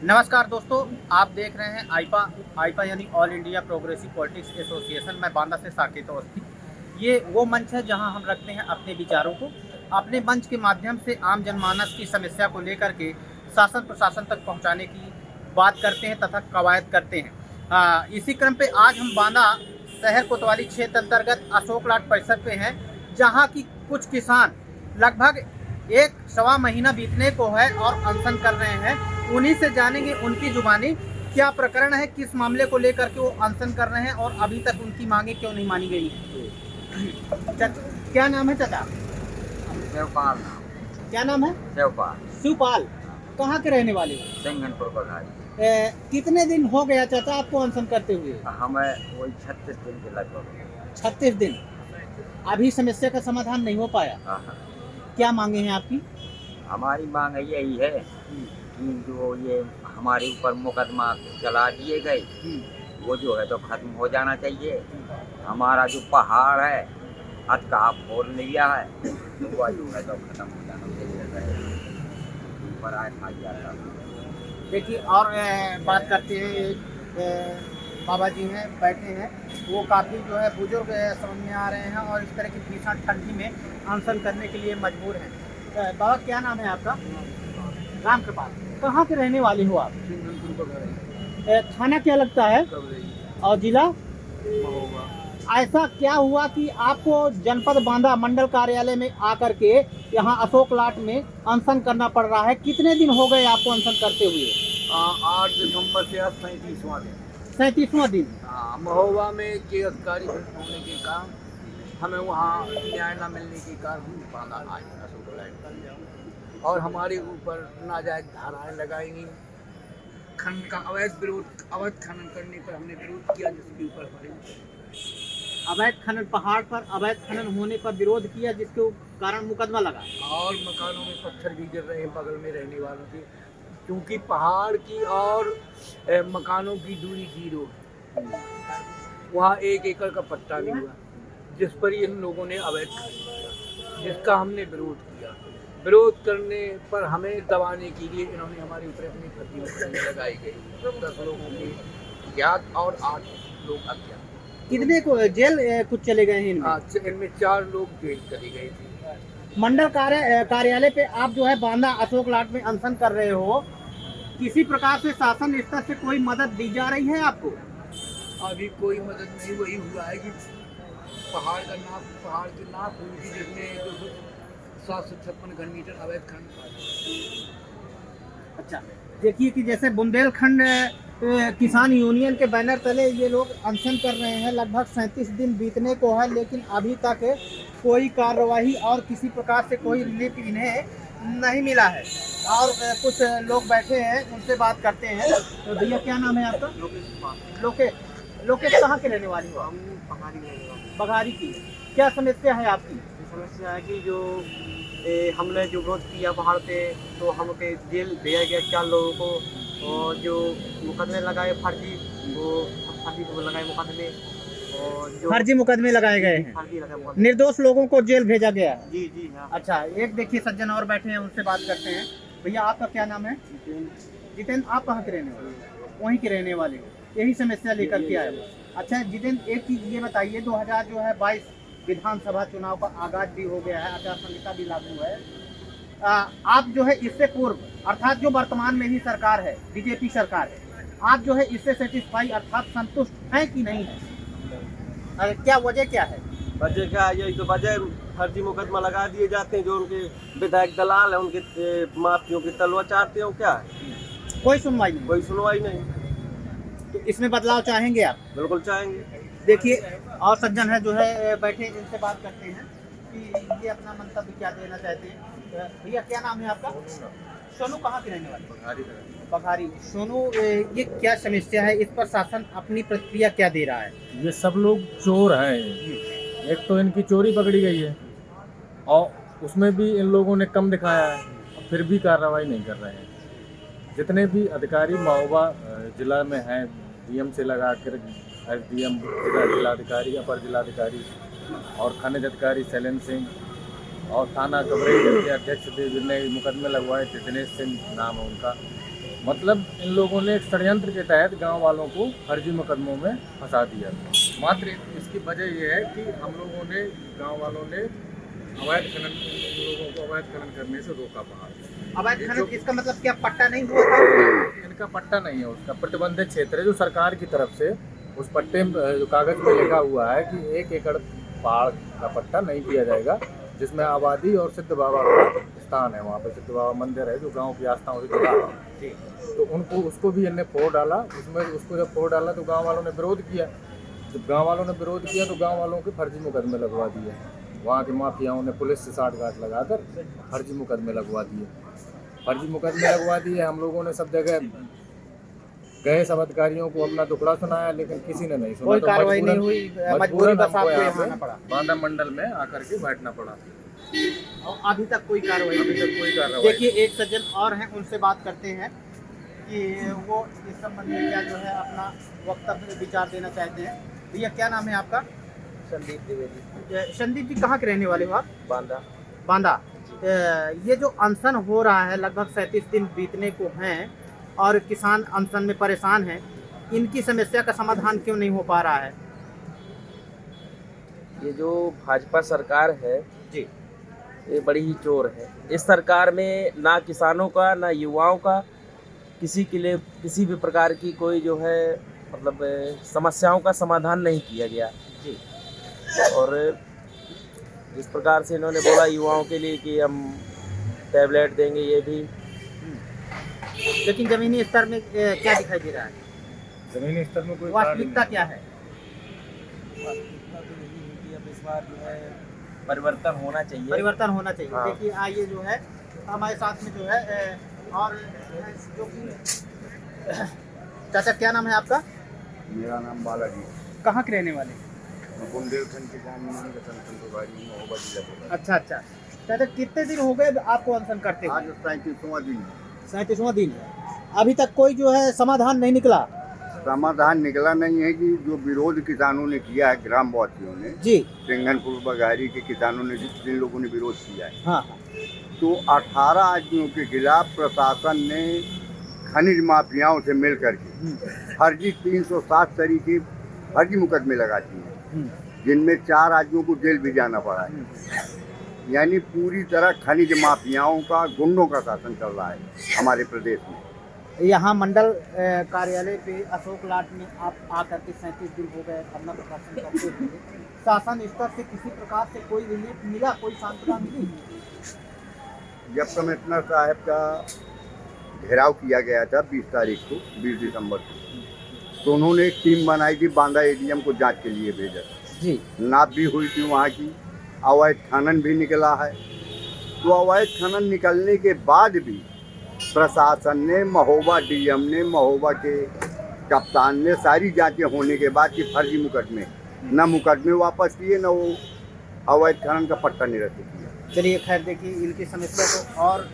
नमस्कार दोस्तों, आप देख रहे हैं आईपा यानी all India progressive politics association. मैं बांदा से साकेत अवस्थी। ये वो मंच है जहां हम रखते हैं अपने विचारों को। अपने मंच के माध्यम से आम जनमानस की समस्या को लेकर के शासन प्रशासन तक पहुंचाने की बात करते हैं तथा कवायद करते हैं। इसी क्रम पे आज हम बांदा शहर कोतवाली क्षेत्र अंतर्गत अशोक लाट परिसर पे हैं, जहाँ की कुछ किसान लगभग एक सवा महीना बीतने को है और अनशन कर रहे हैं। उन्हीं से जानेंगे उनकी जुबानी क्या प्रकरण है, किस मामले को लेकर के वो अनशन कर रहे हैं और अभी तक उनकी मांगे क्यों नहीं मानी गई। क्या नाम है चाचा? देवपाल। क्या नाम है? देवपाल। शिवपाल। कहाँ के रहने वाले हो? सिंघनपुर बघारी। कितने दिन हो गया चाचा आपको अनशन करते हुए? हमें वही 36 दिन के लगभग। 36 दिन। अभी समस्या का समाधान नहीं हो पाया। हाँ। क्या मांगे हैं आपकी? हमारी मांग यही है कि जो ये हमारे ऊपर मुकदमा चला दिए गए वो जो है तो खत्म हो जाना चाहिए। हमारा जो पहाड़ है अटका फोड़ लिया है तो वह जो है तो खत्म हो जाना चाहिए। ऊपर आए खा जाता। देखिए और बात करते हैं, बाबा जी हैं बैठे हैं, वो काफ़ी जो है बुजुर्ग समझ में आ रहे हैं और इस तरह की भीषण ठंडी में अनशन करने के लिए मजबूर हैं। बाबा क्या नाम है आपका? राम कृपाल। कहाँ के रहने वाले हो आप? थाना क्या लगता है और जिला? ऐसा क्या हुआ कि आपको जनपद बांदा मंडल कार्यालय में आकर के यहाँ अशोक लाट में अनशन करना पड़ रहा है? कितने दिन हो गए आपको अनशन करते हुए? 8 दिसंबर से आज 37वां दिन। 37वां दिन। महोबा में के अधिकारी होने के कारण हमें वहाँ न्याय न मिलने के कारण हम बांदा आए अशोक लाट और हमारे ऊपर नाजायज धाराएं लगाई गई। खनन का अवैध खनन करने पर हमने विरोध किया, जिसके ऊपर हमारे अवैध खनन, पहाड़ पर अवैध खनन होने पर विरोध किया, जिसके कारण मुकदमा लगा और मकानों में पत्थर भी गिर रहे हैं बगल में रहने वालों के, क्योंकि पहाड़ की और मकानों की दूरी 0 वहाँ 1 एकड़ का पट्टा भी हुआ, जिस पर इन लोगों ने अवैध खनन किया, जिसका हमने विरोध किया। विरोध करने पर हमें दबाने के लिए इन्होंने हमारे ऊपर अपनी प्रतिबंध लगाई गई। 10 लोगों की ज्ञात और 8 लोग अज्ञात। कितने को जेल कुछ चले गए हैं इनमें? इनमें 4 लोग जेल चले गए थे। मंडल कार्यालय पे आप जो है बांदा अशोक लाट में अनशन कर रहे हो, किसी प्रकार से शासन स्तर से कोई मदद दी जा रही है आपको? अभी कोई मदद नहीं। वही हुआ है कि पहाड़ की नाप हुई थी, जिसमें 756 घन मीटर अवैध खनन। अच्छा, देखिए कि जैसे बुंदेलखंड किसान यूनियन के बैनर तले ये लोग अनशन कर रहे हैं, लगभग 37 दिन बीतने को है, लेकिन अभी तक कोई कार्यवाही और किसी प्रकार से कोई रिलीफ इन्हें नहीं मिला है। और कुछ लोग बैठे हैं, उनसे बात करते हैं। तो भैया क्या नाम है आपका? लोकेश कहाँ के रहने वाली हो? हम पहाड़ी रहने वाले। बघारी की। क्या समस्या है आपकी? समस्या है कि जो हमने जो विरोध किया पहाड़ पे, तो हमके जेल भेजा गया 4 लोगों को, और जो मुकदमे लगाए फर्जी, वो फर्जी को लगाए मुकदमे, और जो फर्जी मुकदमे लगाए गए हैं, फर्जी लगाए मुकदमे। निर्दोष लोगों को जेल भेजा गया है। जी जी हाँ। अच्छा, एक देखिए सज्जन और बैठे हैं, उनसे बात करते हैं। भैया आपका क्या नाम है? जितेंद्र। आप कहाँ के रहने वाले हो? वहीं के रहने वाले हो, यही समस्या लेकर के आए हो। अच्छा जितेंद्र, एक चीज़ ये बताइए, 2022 विधानसभा चुनाव का आगाज भी हो गया है, आचार संहिता भी लागू है। आप जो है इससे पूर्व, अर्थात जो वर्तमान में भी सरकार है, बीजेपी सरकार है, आप जो है इससे सेटिस्फाई अर्थात संतुष्ट हैं कि नहीं है? क्या वजह क्या है? वजह क्या है? यही तो वजह, फर्जी मुकदमा लगा दिए जाते हैं। जो उनके विधायक दलाल है, उनके माफियों की तलवा चाहते हो। क्या है? कोई सुनवाई नहीं। कोई सुनवाई नहीं। तो इसमें बदलाव चाहेंगे आप? बिल्कुल चाहेंगे। देखिए और सज्जन है जो है बैठे, इनसे बात करते हैं कि ये अपना मंतव्य क्या देना चाहते हैं। भैया क्या नाम है आपका? सोनू। कहाँ के रहने वाले? बघारी। सोनू, ये क्या समस्या है, इस पर शासन अपनी प्रतिक्रिया क्या दे रहा है? ये सब लोग चोर हैं। एक तो इनकी चोरी पकड़ी गई है और उसमें भी इन लोगों ने कम दिखाया है, फिर भी कार्रवाई नहीं कर रहे हैं। जितने भी अधिकारी महोबा जिला में हैं, डीएम से लगा कर एसडीएम, जिलाधिकारी, अपर जिलाधिकारी और खनिज अधिकारी शैलेंद्र सिंह और थाना कवरेज के अध्यक्ष थे, जिनने मुकदमे लगवाए थे, दिनेश सिंह नाम है उनका, मतलब इन लोगों ने एक षड्यंत्र के तहत गांव वालों को फर्जी मुकदमों में फंसा दिया। मात्र इसकी वजह यह है कि हम लोगों ने, गांव वालों ने अवैध खनन, इन लोगों को अवैध खनन करने से रोका पहाड़। अवैध खनन इसका मतलब क्या पट्टा नहीं हुआ था? इनका पट्टा नहीं है, उसका प्रतिबंधित क्षेत्र है जो सरकार की तरफ से उस पट्टे जो कागज में लिखा हुआ है कि 1 एकड़ पहाड़ का पट्टा नहीं दिया जाएगा, जिसमें आबादी और सिद्ध बाबा का स्थान है। वहाँ पे सिद्ध बाबा मंदिर है जो गांव की आस्थाओं से जुड़ा है। तो उनको उसको भी इनने फोड़ डाला। उसको जब फोड़ डाला तो गांव वालों ने विरोध किया। जब गांव वालों ने विरोध किया तो गांव वालों के फर्जी मुकदमे लगवा दिए। वहाँ के माफियाओं ने पुलिस से साठगांठ लगाकर फर्जी मुकदमे लगवा दिए। हम लोगों ने सब जगह गए, सब अधिकारियों को अपना दुखड़ा सुनाया, लेकिन किसी ने नहीं सुना। कोई तो कार्रवाई नहीं हुई, मजबूरी बस आपको यहाँ आना पड़ा। बांदा मंडल में आकर के बैठना पड़ा। और अभी तक कोई कार्रवाई अभी नहीं। तक कोई कार्रवाई। देखिए, एक सज्जन और हैं, उनसे बात करते हैं कि वो इस संबंध में क्या जो है अपना वक्तव्य विचार देना चाहते हैं। भैया, क्या नाम है आपका? संदीप द्विवेदी, संदीप जी, कहाँ के रहने वाले हो आप? बांदा। ये जो अनशन हो रहा है, लगभग 37 दिन बीतने को हैं और किसान अनशन में परेशान हैं, इनकी समस्या का समाधान क्यों नहीं हो पा रहा है? ये जो भाजपा सरकार है जी, ये बड़ी ही चोर है। इस सरकार में ना किसानों का ना युवाओं का किसी के लिए किसी भी प्रकार की कोई जो है मतलब समस्याओं का समाधान नहीं किया गया जी। और जिस प्रकार से इन्होंने बोला युवाओं के लिए कि हम टैबलेट देंगे, ये भी लेकिन जमीनी स्तर में क्या दिखाई दे रहा है? जमीनी स्तर में कोई वास्तविकता क्या है? वास्तविकता तो यही है कि अब इस बार जो है परिवर्तन होना चाहिए। परिवर्तन होना चाहिए। हाँ। देखिए, आइए जो है हमारे साथ में जो है और जो कि चाचा, क्या नाम है आपका? मेरा नाम बालाजी, कहाँ के रहने वाले? बुंदेलखंड किसान यूनियन का संगठन महोबा जिला बोला। अच्छा अच्छा। चाचा, कितने दिन हो गए आपको अनशन करते आज हुए? 37वां दिन। 37वां दिन है। अभी तक कोई जो है समाधान नहीं निकला? समाधान निकला नहीं है कि जो विरोध किसानों ने किया है, ग्रामवासियों ने, जी, सिंघनपुर बघारी के किसानों ने, जिन लोगों ने विरोध किया है, हाँ। तो 18 आदमियों के खिलाफ प्रशासन ने खनिज माफियाओं से मिल करके फर्जी 307 तरीके फर्जी मुकदमे लगा दिए हैं, जिनमें 4 आदमियों को जेल भी जाना पड़ा है। यानी पूरी तरह खनिज माफियाओं का, गुंडों का शासन चल रहा है हमारे प्रदेश में। यहाँ मंडल कार्यालय पे अशोक लाट में आप आकर के 37 दिन हो गए धरना प्रदर्शन करते हुए, शासन स्तर से किसी प्रकार से कोई रिलीफ मिला, कोई सांत्वना मिली? जब कमिश्नर साहब का घेराव किया गया था 20 तारीख को, 20 दिसंबर को, तो उन्होंने एक टीम बनाई थी, बांदा एडीएम को जांच के लिए भेजा जी। नाप भी हुई थी वहाँ की, अवैध खनन भी निकला है। तो अवैध खनन निकलने के बाद भी प्रशासन ने, महोबा डीएम ने, महोबा के कप्तान ने सारी जांचें होने के बाद कि फर्जी मुकदमे, न मुकदमे वापस किए, न वो अवैध खनन का पट्टा निरस्त किया। चलिए, खैर देखिए, इनकी समस्या तो और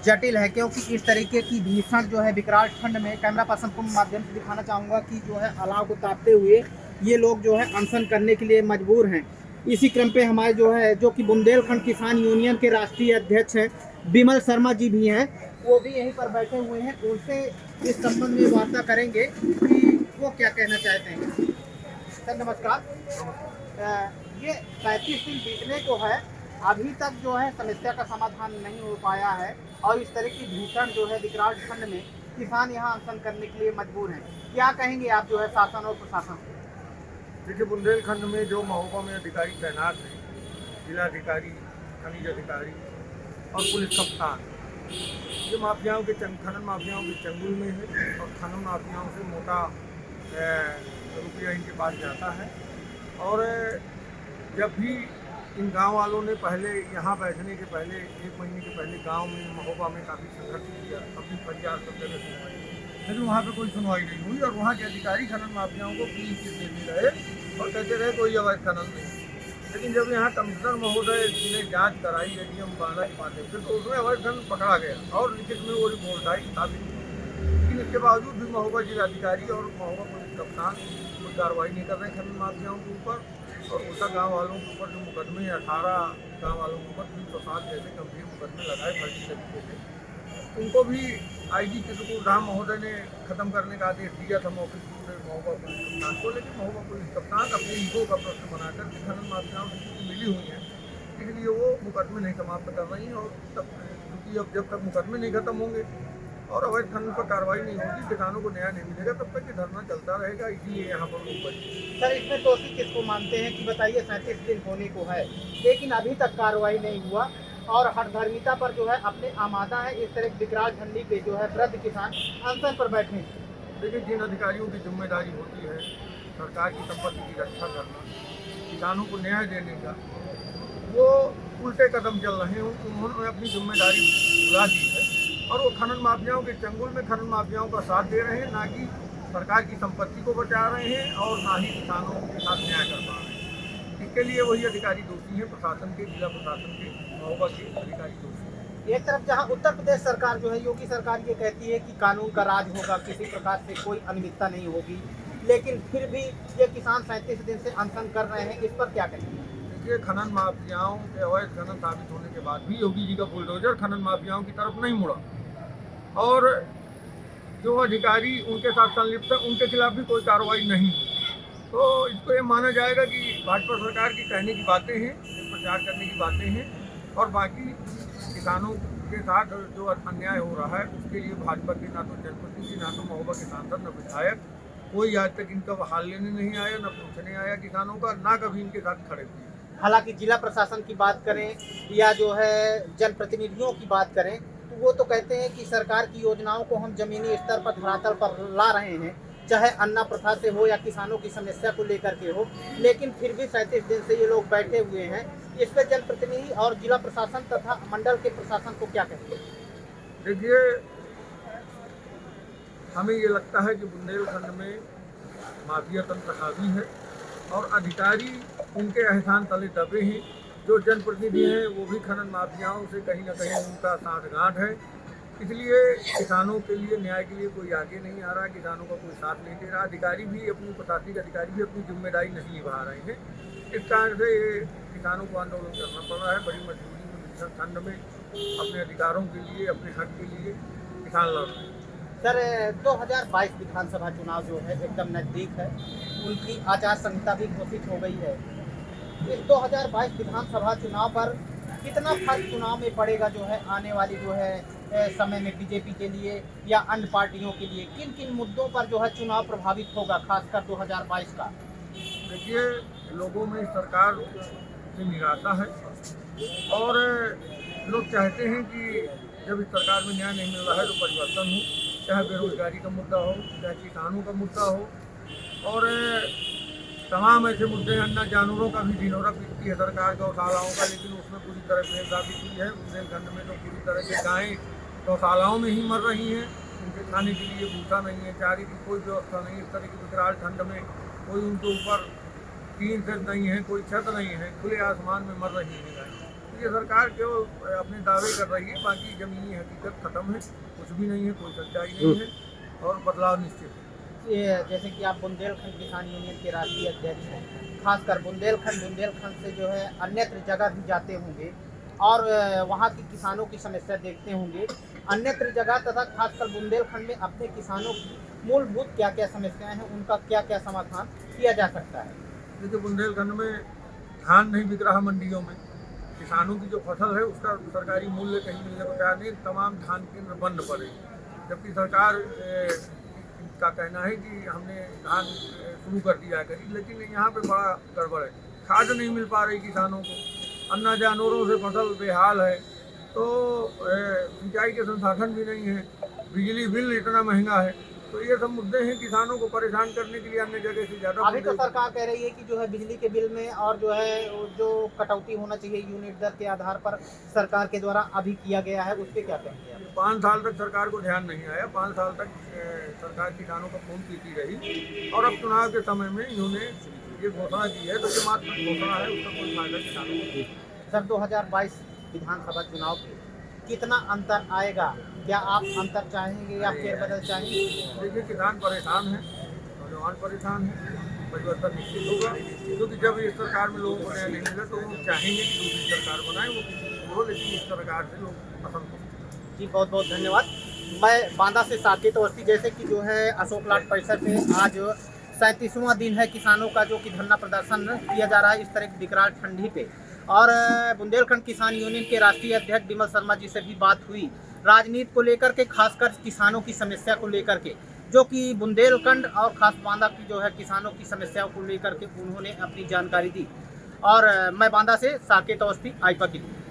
जटिल है, क्योंकि इस तरीके की भीषण जो है विकराल ठंड में, कैमरा पर्सन को माध्यम से दिखाना चाहूँगा कि जो है अलाव को तापते हुए ये लोग जो है अनशन करने के लिए मजबूर हैं। इसी क्रम पे हमारे जो है, जो कि बुंदेलखंड किसान यूनियन के राष्ट्रीय अध्यक्ष हैं विमल शर्मा जी भी हैं, वो भी यहीं पर बैठे हुए हैं। उनसे इस संबंध में वार्ता करेंगे कि वो क्या कहना चाहते हैं। सर नमस्कार। ये 35 दिन बीतने को है, अभी तक जो है समस्या का समाधान नहीं हो पाया है और इस तरह की भीषण जो है विकराल ठंड में किसान यहाँ अनशन करने के लिए मजबूर हैं। क्या कहेंगे आप जो है शासन और प्रशासन को? देखिए, बुंदेलखंड में जो महोबा में अधिकारी तैनात हैं, जिलाधिकारी, खनिज अधिकारी और पुलिस कप्तान, ये माफियाओं के खनन माफियाओं के चंगुल में है और खनन माफियाओं से मोटा रुपया इनके पास जाता है। और जब भी इन गांव वालों ने पहले यहाँ बैठने के पहले 1 महीने के पहले गांव में, महोबा में काफ़ी संघर्ष किया, अपनी फरियाद सब जगह सुनवाई, लेकिन वहाँ पे कोई सुनवाई नहीं हुई और वहाँ के अधिकारी खनन माफियाओं को क्लीन चिट देते रहे और कहते रहे कोई अवैध खनन नहीं। लेकिन जब यहाँ कमिश्नर महोदय ने जांच कराई एडीएम बांदा के माध्यम से, तो उसमें अवैध खनन पकड़ा गया और लिखित में वो रिपोर्ट आई काफी। लेकिन इसके बावजूद भी महोबा जिलाधिकारी और महोबा पुलिस कप्तान कोई कार्रवाई नहीं कर रहे खनन माफियाओं के ऊपर, और उल्टा गाँव वालों के ऊपर जो मुकदमे 18 गाँव वालों के ऊपर 307 जैसे गंभीर मुकदमे लगाए फर्जी तरीके से। उनको भी आईजी चित्रकूट धाम महोदय ने खत्म करने का आदेश दिया था मौके पर महोबा पुलिस कप्तान को, लेकिन महोबा पुलिस कप्तान अपने ईगो का प्रश्न बनाकर के खनन माफियाओं से चूंकि मिली हुई हैं, इसलिए वो मुकदमे नहीं समाप्त कर रही हैं। और तब क्योंकि अब जब तक मुकदमे नहीं खत्म होंगे और अवैध खनन पर कार्रवाई नहीं होगी, किसानों को न्याय नहीं मिलेगा, तब तक ये धरना चलता रहेगा। इसीलिए यहाँ पर लोग बैठे। सर, इसमें दोषी किसको मानते हैं कि बताइए 37 दिन होने को है लेकिन अभी तक कार्रवाई नहीं हुआ और हठधर्मिता पर जो है अपने आमादा है, इस तरह विकराल ठंडी पे जो है वृद्ध किसान अनशन पर बैठे हैं। देखिए, जिन अधिकारियों की जिम्मेदारी होती है सरकार की संपत्ति की रक्षा करना, किसानों को न्याय देने का, वो उल्टे कदम चल रहे हैं। उन्होंने अपनी जिम्मेदारी भुला दी है और वो खनन माफियाओं के चंगुल में खनन माफियाओं का साथ दे रहे हैं, ना कि सरकार की संपत्ति को बचा रहे हैं और ना ही किसानों के साथ न्याय कर पा रहे हैं। इसके लिए वही अधिकारी दोषी हैं, प्रशासन के, जिला प्रशासन के, महोबा के अधिकारी दोषी हैं। एक तरफ जहां उत्तर प्रदेश सरकार जो है, योगी सरकार ये कहती है कि कानून का राज होगा, किसी प्रकार से कोई अनियमितता नहीं होगी, लेकिन फिर भी ये किसान 37 दिन से अनशन कर रहे हैं, इस पर क्या कहेंगे? देखिए, खनन माफियाओं के अवैध खनन साबित होने के बाद भी योगी जी का बुलडोजर खनन माफियाओं की तरफ नहीं मुड़ा और जो अधिकारी उनके साथ संलिप्त है उनके खिलाफ भी कोई कार्रवाई नहीं हुई। तो इसको ये माना जाएगा कि भाजपा सरकार की कहने की बातें हैं, प्रचार करने की बातें हैं और बाकी किसानों के साथ जो अन्याय हो रहा है उसके लिए भाजपा के ना तो जनप्रतिनिधि, ना तो महोबा के सांसद, न विधायक, कोई आज तक इनका हाल लेने नहीं आया, न पूछने आया किसानों का, ना कभी इनके साथ खड़े हुए। हालांकि जिला प्रशासन की बात करें या जो है जनप्रतिनिधियों की बात करें तो वो तो कहते हैं कि सरकार की योजनाओं को हम जमीनी स्तर पर, धरातल पर ला रहे हैं, चाहे अन्ना प्रथा से हो या किसानों की समस्या को लेकर के हो, लेकिन फिर भी 37 दिन से ये लोग बैठे हुए हैं। इस पर जनप्रतिनिधि और जिला प्रशासन तथा मंडल के प्रशासन को क्या कहेंगे? देखिए, हमें ये लगता है कि बुंदेलखंड में माफिया तंत्र हावी है और अधिकारी उनके एहसान तले दबे हैं। जो जनप्रतिनिधि हैं वो भी खनन माफियाओं से कहीं ना कहीं उनका साठगांठ है, इसलिए किसानों के लिए, न्याय के लिए कोई आगे नहीं आ रहा, किसानों का कोई साथ नहीं दे रहा। अधिकारी भी, अपनी प्रशासनिक अधिकारी भी अपनी जिम्मेदारी नहीं निभा रहे हैं। इस कारण से ये किसानों को आंदोलन करना पड़ रहा है। बड़ी मजबूरी में भीषण ठंड में अपने अधिकारों के लिए, अपने हक के लिए किसान लड़ रहे हैं। सर, 2022 विधानसभा चुनाव जो है एकदम नज़दीक है, उनकी आचार संहिता भी घोषित हो गई है। इस 2022 विधानसभा चुनाव पर कितना फर्क चुनाव में पड़ेगा जो है आने वाली जो है समय में बीजेपी के लिए या अन्य पार्टियों के लिए? किन किन मुद्दों पर जो है चुनाव प्रभावित होगा, खासकर 2022 का? देखिए, लोगों में सरकार से निराशा है और लोग चाहते हैं कि जब इस सरकार में न्याय नहीं मिल रहा है तो परिवर्तन हो, चाहे बेरोजगारी का मुद्दा हो, चाहे किसानों का मुद्दा हो और तमाम ऐसे मुद्दे हैं। अन्य जानवरों का भी ढिंढोरा पीटती है सरकार गौशालाओं का, लेकिन उसमें पूरी तरह बेनकाबी की है। बुंदेलखंड में तो पूरी तरह से गायें गौशालाओं में ही मर रही हैं, उनके खाने के लिए भूसा नहीं है, चारे की कोई व्यवस्था नहीं। इस तरह की विकराल ठंड में कोई उनके ऊपर टीन सेट नहीं है, कोई छत नहीं है, खुले आसमान में मर रही है गायें। तो ये सरकार जो अपने दावे कर रही है, बाकी जमीनी हकीकत खत्म है, कुछ भी नहीं है, कोई सच्चाई नहीं है और बदलाव निश्चित है। जैसे कि आप बुंदेलखंड किसान यूनियन के राष्ट्रीय अध्यक्ष हैं, खासकर बुंदेलखंड से जो है अन्यत्र जगह भी जाते होंगे और वहाँ की किसानों की समस्या देखते होंगे। अन्यत्र जगह तथा खासकर बुंदेलखंड में अपने किसानों की मूलभूत क्या क्या समस्याएं हैं, उनका क्या क्या समाधान किया जा सकता है? देखिए, बुंदेलखंड में धान नहीं बिक रहा मंडियों में, किसानों की जो फसल है उसका सरकारी मूल्य कहीं मिलने को तैयार नहीं, तमाम धान केंद्र बंद पड़े, जबकि सरकार का कहना है कि हमने धान शुरू कर दिया है करीब, लेकिन यहाँ पे बड़ा गड़बड़ है। खाद नहीं मिल पा रही किसानों को, अन्य जानवरों से फसल बेहाल है, तो सिंचाई के संसाधन भी नहीं है, बिजली बिल इतना महंगा है। तो ये सब मुद्दे हैं किसानों को परेशान करने के लिए अन्य जगह से ज़्यादा। अभी तो सरकार कह रही है कि जो है बिजली के बिल में और जो है जो कटौती होना चाहिए यूनिट दर के आधार पर सरकार के द्वारा अभी किया गया है, उस पर क्या कहेंगे आप? 5 साल तक सरकार को ध्यान नहीं आया, 5 साल तक सरकार किसानों का खून पीती रही और अब चुनाव के समय में इन्होंने ये घोषणा की है, तो ये मात्र घोषणा है, उसका कोई फायदा किसानों को नहीं। सर, 2022 विधानसभा चुनाव में कितना अंतर आएगा? क्या आप अंतर चाहेंगे या फेरबदल चाहेंगे? देखिए, किसान परेशान है, नौजवान परेशान है, परिवर्तन निश्चित होगा, क्योंकि जब इस सरकार में लोगों को न्याय नहीं मिला तो वो चाहेंगे कि दूसरी सरकार बनाए, वो किसी को हो, लेकिन इस सरकार से लोग असंतुष्ट हैं। जी बहुत बहुत धन्यवाद। मैं बांदा से साकेत अवस्थी, जैसे कि जो है अशोक लाट परिसर पे आज 37वां दिन है किसानों का जो कि धरना प्रदर्शन किया जा रहा है इस तरह की विकराल ठंडी पे। और बुंदेलखंड किसान यूनियन के राष्ट्रीय अध्यक्ष विमल शर्मा जी से भी बात हुई राजनीति को लेकर के, खासकर किसानों की समस्या को लेकर के, जो कि बुंदेलखंड और खास बांदा की जो है किसानों की समस्याओं को लेकर के उन्होंने अपनी जानकारी दी। और मैं बांदा से साकेत अवस्थी, आईपा के लिए।